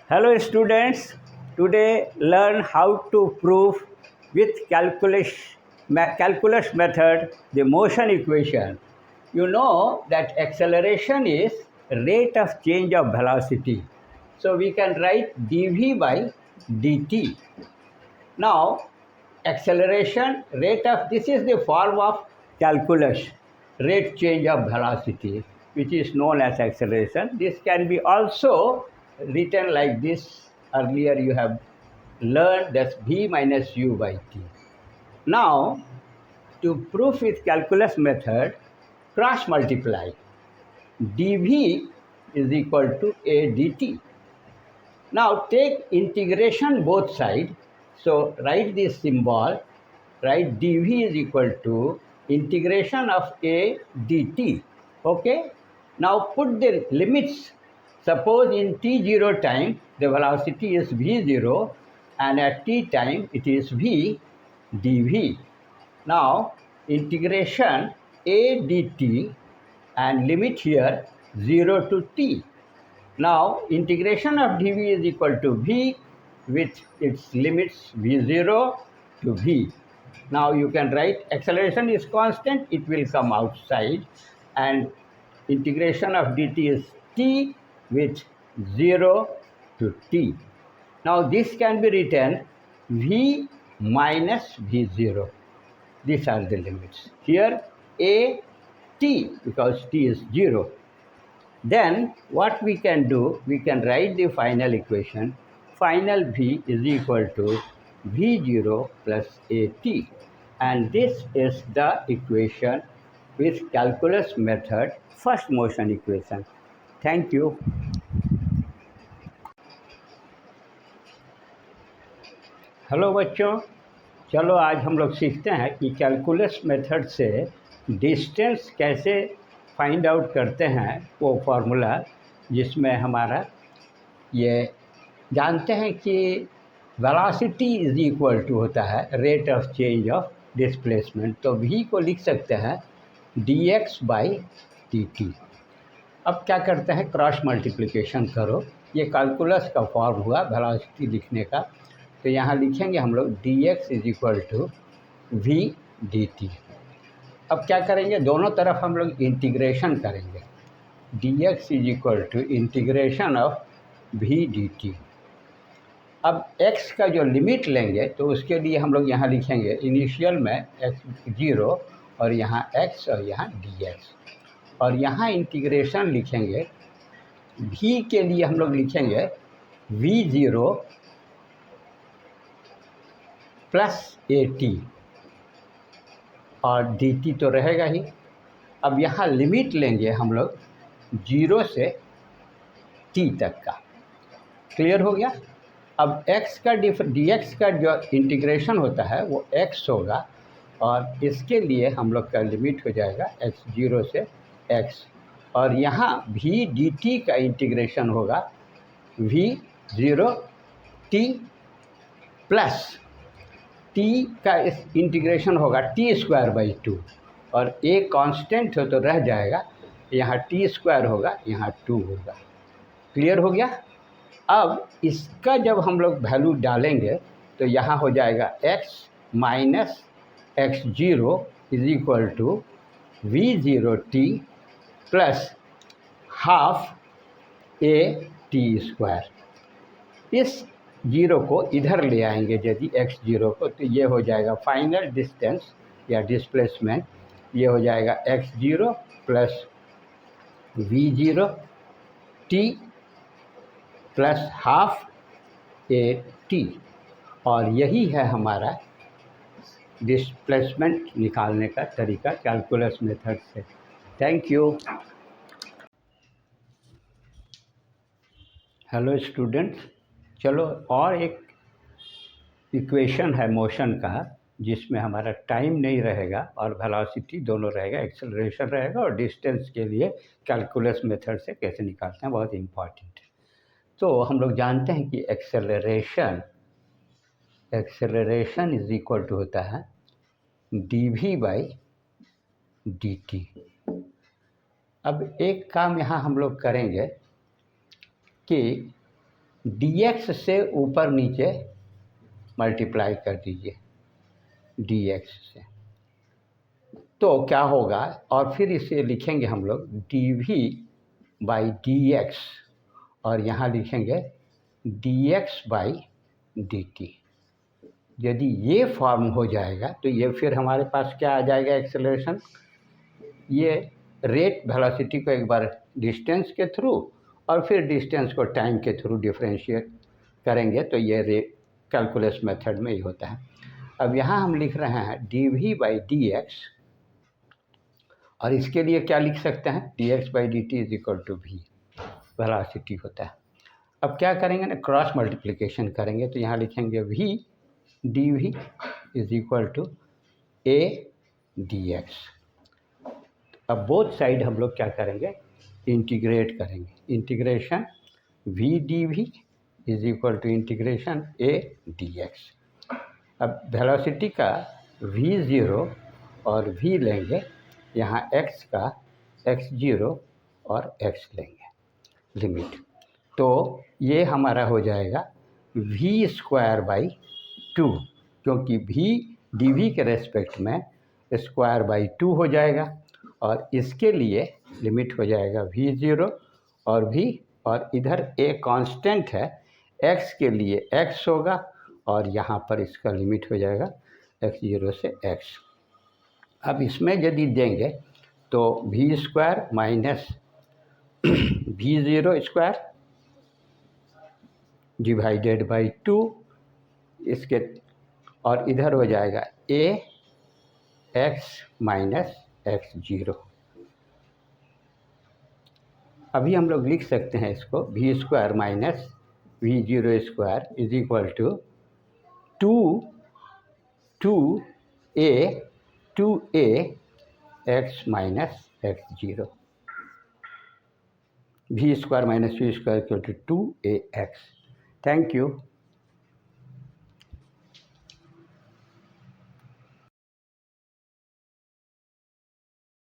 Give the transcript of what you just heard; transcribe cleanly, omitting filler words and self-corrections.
Hello students, today learn how to prove with calculus method the motion equation. You know that acceleration is rate of change of velocity. So we can write dv by dt. Now acceleration rate of, this is the form of calculus, rate change of velocity, which is known as acceleration. This can be also written like this. Earlier you have learned that's v minus u by t. Now to prove with calculus method, cross multiply. dv is equal to a dt. Now take integration both sides. So write this symbol, write dv is equal to integration of a dt. Okay. Now put the limits. Suppose in t0 time the velocity is v0 and at t time it is v dv. Now integration a dt and limit here 0 to t. Now integration of dv is equal to v with its limits v0 to v. Now you can write acceleration is constant, it will come outside, and integration of dt is t with 0 to t. Now this can be written v minus v0. These are the limits. Here a t because t is 0. Then what we can do, we can write the final equation. Final v is equal to v0 plus at, and this is the equation with calculus method, first motion equation. Thank you. Hello बच्चों, चलो आज हम लोग सीखते हैं कि calculus method से distance कैसे फाइंड आउट करते हैं, वो फार्मूला जिसमें हमारा ये जानते हैं कि वेलोसिटी इज इक्वल टू होता है rate of change of displacement, तो v को लिख सकते हैं dx बाई dt. अब क्या करते हैं, क्रॉस मल्टीप्लिकेशन करो, ये कैलकुलस का फॉर्म हुआ वेलोसिटी लिखने का, तो यहाँ लिखेंगे हम लोग dx is equal to v dt. अब क्या करेंगे, दोनों तरफ हम लोग इंटीग्रेशन करेंगे. dx is equal to integration of v dt. अब x का जो लिमिट लेंगे तो उसके लिए हम लोग यहाँ लिखेंगे इनिशियल में x0 और यहाँ x और यहाँ dx, और यहाँ इंटीग्रेशन लिखेंगे v के लिए हम लोग लिखेंगे v0 प्लस at और dt तो रहेगा ही. अब यहाँ लिमिट लेंगे हम लोग 0 से t तक का. क्लियर हो गया. अब x का dx का जो इंटीग्रेशन होता है वो x होगा, और इसके लिए हम लोग का लिमिट हो जाएगा x0 से x, और यहाँ v dt का इंटीग्रेशन होगा v0 t प्लस t का इस इंटीग्रेशन होगा t² बाई 2, और a कांस्टेंट हो तो रह जाएगा, यहाँ t² होगा, यहाँ 2 होगा. क्लियर हो गया. अब इसका जब हम लोग वैल्यू डालेंगे तो यहाँ हो जाएगा x minus x0 is equal to v0t plus half at². इस जीरो को इधर ले आएंगे यदि x0 को, तो ये हो जाएगा फाइनल डिस्टेंस या डिस्प्लेसमेंट, ये हो जाएगा x0 plus v0t plus half at, और यही है हमारा डिस्प्लेसमेंट निकालने का तरीका कैलकुलस मेथड से. Thank you. हेलो स्टूडेंट्स, चलो और एक इक्वेशन है मोशन का जिसमें हमारा टाइम नहीं रहेगा और वेलोसिटी दोनों रहेगा, एक्सेलरेशन रहेगा, और डिस्टेंस के लिए कैलकुलस मेथड से कैसे निकालते हैं बहुत इम्पॉर्टेंट है. तो हम लोग जानते हैं कि एक्सेलरेशन इज इक्वल टू होता है dv बाई dt. अब एक काम यहाँ हम लोग करेंगे कि dx से ऊपर नीचे मल्टीप्लाई कर दीजिए dx से, तो क्या होगा, और फिर इसे लिखेंगे हम लोग dv/dx और यहाँ लिखेंगे dx/dt। यदि ये फॉर्म हो जाएगा तो ये फिर हमारे पास क्या आ जाएगा, एक्सेलरेशन। ये रेट वेलोसिटी को एक बार डिस्टेंस के थ्रू और फिर डिस्टेंस को टाइम के थ्रू डिफरेंशिएट करेंगे, तो ये कैलकुलस मेथड में ही होता है। अब यहाँ हम लिख रहे हैं dv/dx, और इसके लिए क्या लिख सकते हैं, dx/dt is equal to v, velocity होता है। अब क्या करेंगे ना, क्रॉस मल्टीप्लिकेशन करेंगे, तो यहाँ लिखेंगे v dv is equal to a dx। अब बोथ साइड हम लोग क्या करेंगे, इंटीग्रेट करेंगे, integration v dv is equal to integration a dx। अब वेलोसिटी का v0 और v लेंगे, यहाँ x का x0 और x लेंगे लिमिट, तो ये हमारा हो जाएगा v²/2, क्योंकि v dv के रेस्पेक्ट में ²/2 हो जाएगा, और इसके लिए लिमिट हो जाएगा v0 और v, और इधर a कांस्टेंट है, x के लिए x होगा, और यहाँ पर इसका लिमिट हो जाएगा x0 से x। अब इसमें यदि देंगे तो v² minus v0² divided by 2, इसके, और इधर हो जाएगा a x माइनस x0। अभी हम लोग लिख सकते हैं इसको v² minus v0² is equal to 2a x minus x0, v² minus v² equal to 2ax। Thank you.